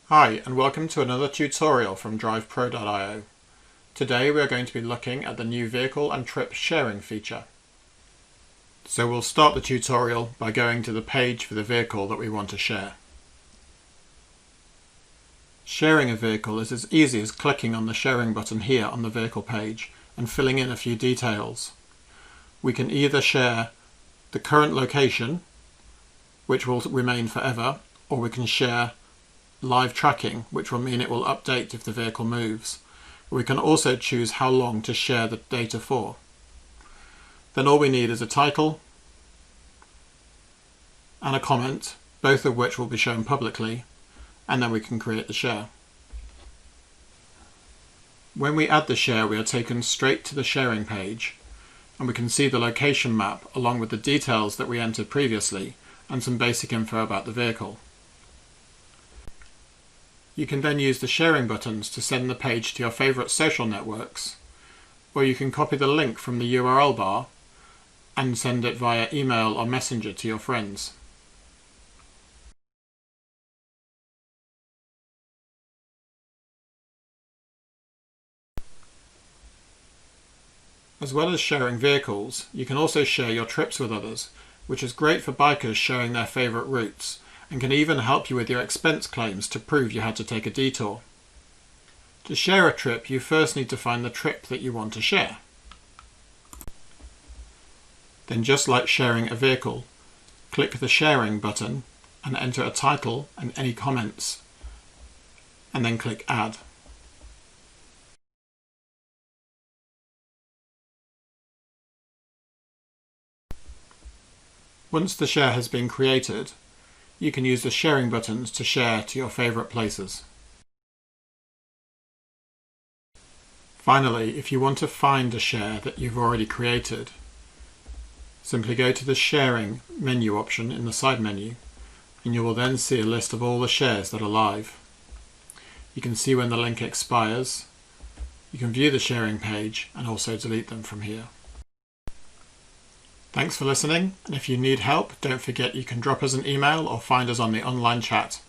Hi, and welcome to another tutorial from drivepro.io. Today we are going to be looking at the new vehicle and trip sharing feature. So we'll start the tutorial by going to the page for the vehicle that we want to share. Sharing a vehicle is as easy as clicking on the sharing button here on the vehicle page and filling in a few details. We can either share the current location, which will remain forever, or we can share live tracking, which will mean it will update if the vehicle moves. We can also choose how long to share the data for. Then all we need is a title and a comment, both of which will be shown publicly, and then we can create the share. When we add the share, we are taken straight to the sharing page, and we can see the location map along with the details that we entered previously and some basic info about the vehicle. You can then use the sharing buttons to send the page to your favourite social networks, or you can copy the link from the URL bar and send it via email or messenger to your friends. As well as sharing vehicles, you can also share your trips with others, which is great for bikers sharing their favourite routes, and can even help you with your expense claims to prove you had to take a detour. To share a trip, you first need to find the trip that you want to share. Then, just like sharing a vehicle, click the sharing button and enter a title and any comments, and then click add. Once the share has been created, you can use the sharing buttons to share to your favourite places. Finally, if you want to find a share that you've already created, simply go to the sharing menu option in the side menu, and you will then see a list of all the shares that are live. You can see when the link expires, you can view the sharing page and also delete them from here. Thanks for listening, and if you need help, don't forget you can drop us an email or find us on the online chat.